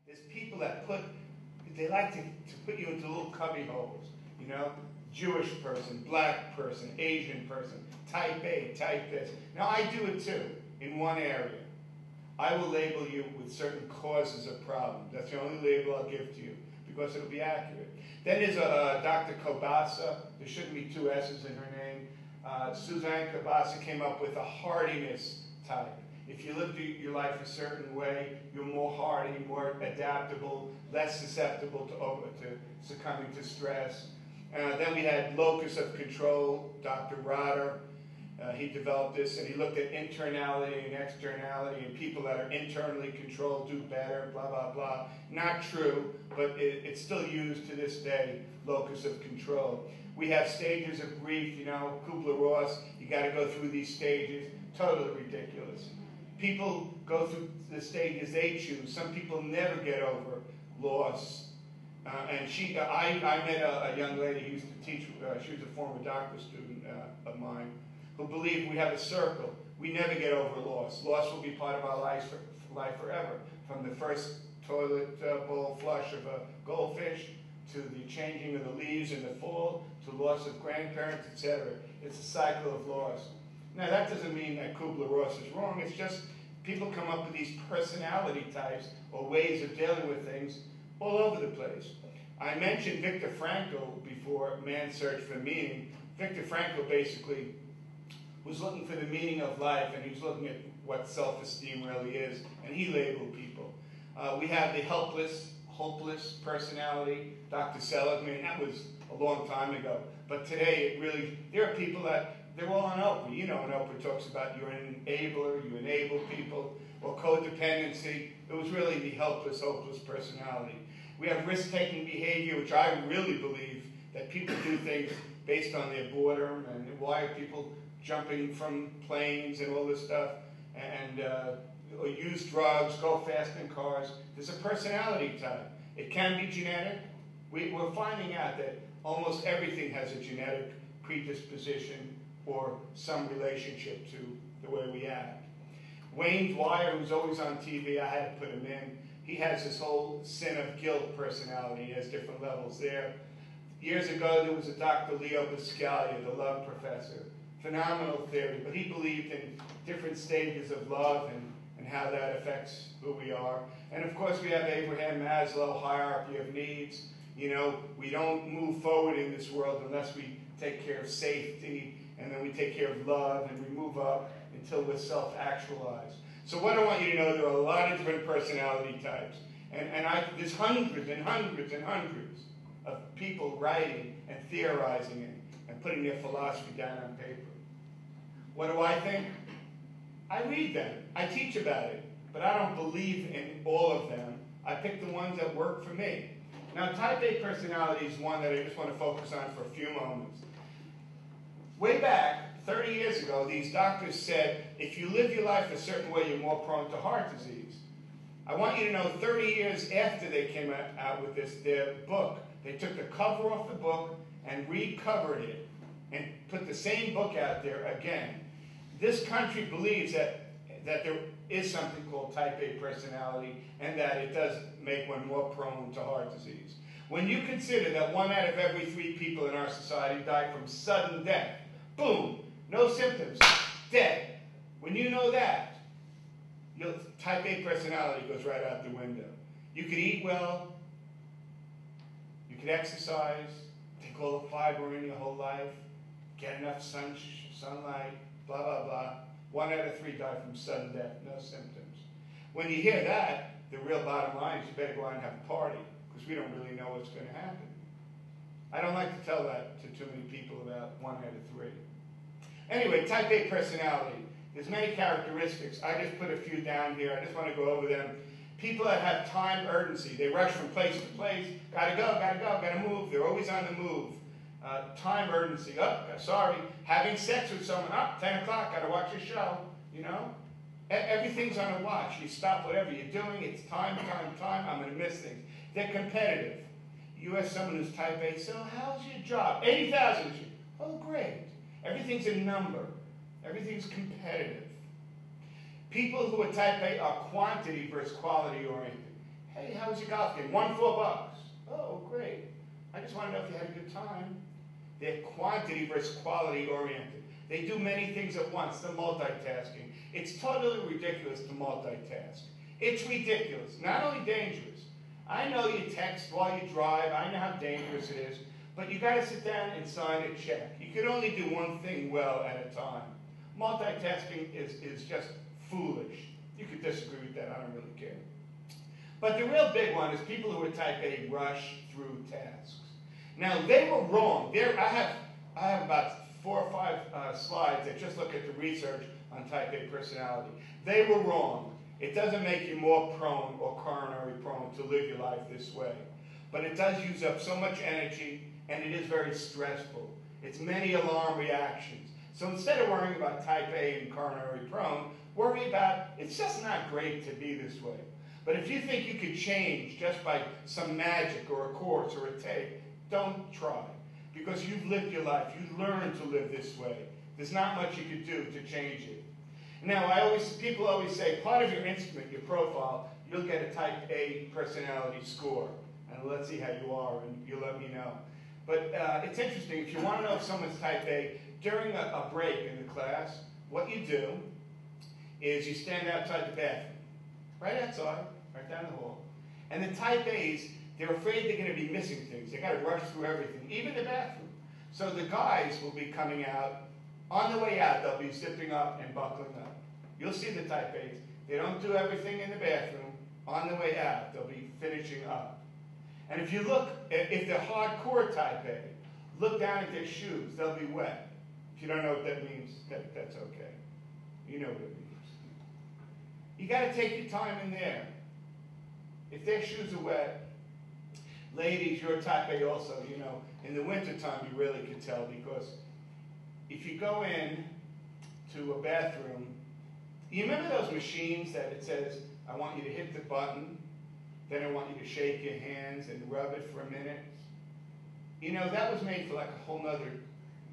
There's people that they like to put you into little cubby holes, you know? Jewish person, black person, Asian person, type A, type this. Now I do it too, in one area. I will label you with certain causes of problems. That's the only label I'll give to you, because it'll be accurate. Then there's Dr. Kobasa. There shouldn't be two S's in her name. Suzanne Kobasa came up with a hardiness type. If you live your life a certain way, you're more hardy, more adaptable, less susceptible to succumbing to stress. Then we had locus of control, Dr. Rotter. He developed this, and he looked at internality and externality, and people that are internally controlled do better, blah, blah, blah. Not true, but it's still used to this day, locus of control. We have stages of grief, you know, Kubler-Ross, you got to go through these stages. Totally ridiculous. People go through the stages they choose. Some people never get over loss. And I met a young lady who used to teach, she was a former doctoral student of mine, who believed we have a circle. We never get over loss. Loss will be part of our life forever. From the first toilet bowl flush of a goldfish, to the changing of the leaves in the fall, to loss of grandparents, etc. It's a cycle of loss. Now that doesn't mean that Kubler-Ross is wrong. It's just people come up with these personality types or ways of dealing with things all over the place. I mentioned Viktor Frankl before, Man's Search for Meaning. Viktor Frankl basically was looking for the meaning of life, and he was looking at what self-esteem really is, and he labeled people. We have the helpless, hopeless personality, Dr. Seligman. That was a long time ago. But today, it really, there are people that, they're all on Oprah. You know, when Oprah talks about you're an enabler, you enable people, or codependency. It was really the helpless, hopeless personality. We have risk-taking behavior, which I really believe that people do things based on their boredom, and why are people jumping from planes and all this stuff, and or use drugs, go fast in cars. There's a personality type. It can be genetic. We're finding out that almost everything has a genetic predisposition or some relationship to the way we act. Wayne Dwyer, who's always on TV, I had to put him in. He has this whole sin of guilt personality. He has different levels there. Years ago, there was a Dr. Leo Buscaglia, the love professor. Phenomenal theory, but he believed in different stages of love and how that affects who we are. And of course, we have Abraham Maslow, hierarchy of needs. You know, we don't move forward in this world unless we take care of safety, and then we take care of love, and we move up until we're self-actualized. So what I want you to know, there are a lot of different personality types. And there's hundreds and hundreds and hundreds of people writing and theorizing and putting their philosophy down on paper. What do I think? I read them. I teach about it. But I don't believe in all of them. I pick the ones that work for me. Now, type A personality is one that I just want to focus on for a few moments. Way back, 30 years ago, these doctors said, if you live your life a certain way, you're more prone to heart disease. I want you to know 30 years after they came out with their book, they took the cover off the book and recovered it and put the same book out there again. This country believes that there is something called type A personality and that it does make one more prone to heart disease. When you consider that 1 out of every 3 people in our society die from sudden death, boom, no symptoms, dead. When you know that, your type A personality goes right out the window. You could eat well, you could exercise, take all the fiber in your whole life, get enough sunlight, blah, blah, blah. 1 out of 3 die from sudden death, no symptoms. When you hear that, the real bottom line is you better go out and have a party, because we don't really know what's going to happen. I don't like to tell that to too many people about 1 out of 3. Anyway, type A personality. There's many characteristics. I just put a few down here. I just want to go over them. People that have time urgency. They rush from place to place. Gotta go, gotta move. They're always on the move. Time urgency. Oh, sorry. Having sex with someone. 10 o'clock, gotta watch a show. You know? Everything's on a watch. You stop whatever you're doing. It's time. I'm going to miss things. They're competitive. You ask someone who's type A, so how's your job? 80,000. Oh, great. Everything's a number. Everything's competitive. People who are type A are quantity versus quality oriented. Hey, how was your golf game? Won $4. Oh, great. I just want to know if you had a good time. They're quantity versus quality oriented. They do many things at once. They're multitasking. It's totally ridiculous to multitask. It's ridiculous. Not only dangerous. I know you text while you drive. I know how dangerous it is. But you got to sit down and sign a check. You can only do one thing well at a time. Multitasking is just foolish. You could disagree with that. I don't really care. But the real big one is people who are type A rush through tasks. Now, they were wrong. I have about 4 or 5 slides that just look at the research on type A personality. They were wrong. It doesn't make you more prone or coronary prone to live your life this way. But it does use up so much energy, and it is very stressful. It's many alarm reactions. So instead of worrying about type A and coronary prone, worry about, it's just not great to be this way. But if you think you could change just by some magic or a course or a tape, don't try. Because you've lived your life. You've learned to live this way. There's not much you could do to change it. Now, people always say, part of your instrument, your profile, you'll get a type A personality score. And let's see how you are, and you'll let me know. But it's interesting. If you want to know if someone's type A, during a break in the class, what you do is you stand outside the bathroom. Right outside, right down the hall. And the type A's, they're afraid they're going to be missing things. They've got to rush through everything, even the bathroom. So the guys will be coming out. On the way out, they'll be zipping up and buckling up. You'll see the type A's. They don't do everything in the bathroom. On the way out, they'll be finishing up. And if you look, if they're hardcore type A, look down at their shoes. They'll be wet. If you don't know what that means, that's okay. You know what it means. You got to take your time in there. If their shoes are wet, ladies, you're type A also, you know. In the wintertime, you really can tell, because if you go in to a bathroom, you remember those machines that it says, I want you to hit the button, then I want you to shake your hands and rub it for a minute? You know, that was made for like a whole nother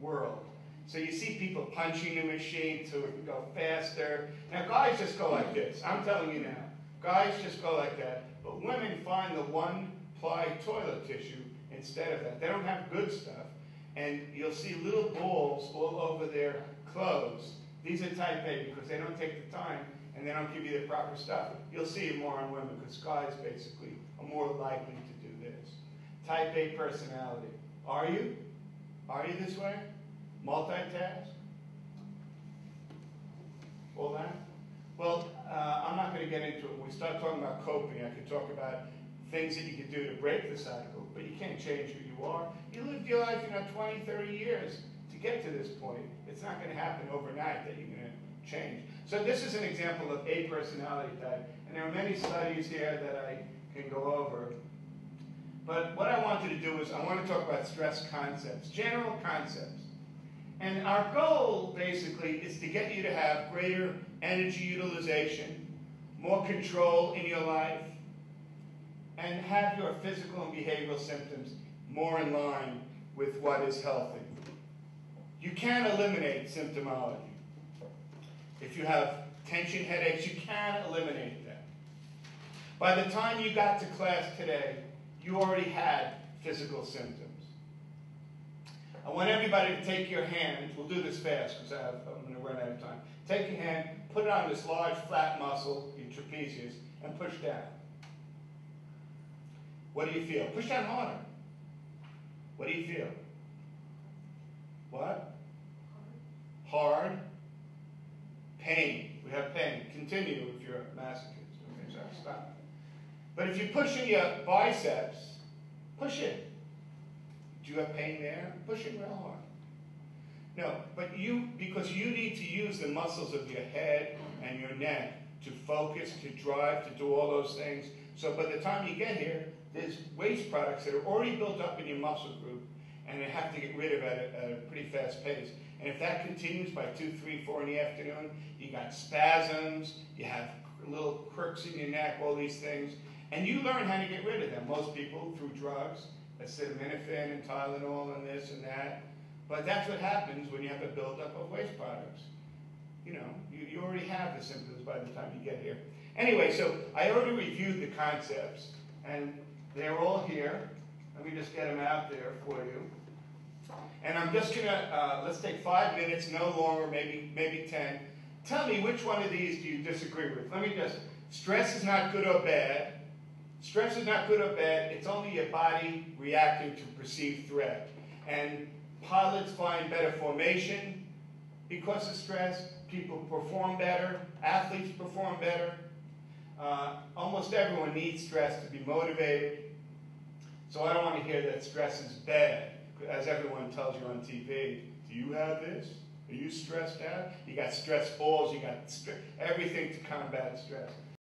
world. So you see people punching the machine to go faster. Now, guys just go like this. I'm telling you now. Guys just go like that. But women find the one-ply toilet tissue instead of that. They don't have good stuff. And you'll see little balls all over their clothes. These are type A because they don't take the time and they don't give you the proper stuff. You'll see it more on women because guys basically are more likely to do this. Type A personality. Are you? Are you this way? Multitask? All that? Well, I'm not going to get into it. When we start talking about coping, I could talk about things that you can do to break the cycle, but you can't change who you are. You lived your life, 20, 30 years to get to this point. It's not going to happen overnight that you're going to change. So this is an example of a personality type, and there are many studies here that I can go over. But what I wanted to do is I want to talk about stress concepts, general concepts. And our goal, basically, is to get you to have greater energy utilization, more control in your life, and have your physical and behavioral symptoms more in line with what is healthy. You can eliminate symptomology. If you have tension headaches, you can eliminate them. By the time you got to class today, you already had physical symptoms. I want everybody to take your hand. We'll do this fast because I'm going to run out of time. Take your hand, put it on this large flat muscle, your trapezius, and push down. What do you feel? Push down harder. What do you feel? What? Hard. Pain. We have pain. Continue if you're a masochist. Okay, sorry, stop. But if you're pushing your biceps, push it. Do you have pain there? Push it real hard. No, but because you need to use the muscles of your head and your neck to focus, to drive, to do all those things. So by the time you get here, there's waste products that are already built up in your muscle group, and they have to get rid of at a pretty fast pace. And if that continues by 2, 3, 4 in the afternoon, you got spasms, you have little crooks in your neck, all these things, and you learn how to get rid of them. Most people through drugs, acetaminophen and Tylenol and this and that. But that's what happens when you have a buildup of waste products. You already have the symptoms by the time you get here. Anyway, so I already reviewed the concepts, and they're all here. Let me just get them out there for you. And I'm just going to, let's take 5 minutes, no longer, maybe 10. Tell me which one of these do you disagree with. Let me just, stress is not good or bad. Stress is not good or bad. It's only your body reacting to perceived threat. And pilots find better formation because of stress. People perform better. Athletes perform better. Almost everyone needs stress to be motivated. So I don't want to hear that stress is bad, as everyone tells you on TV. Do you have this? Are you stressed out? You got stress balls. You got everything to combat stress.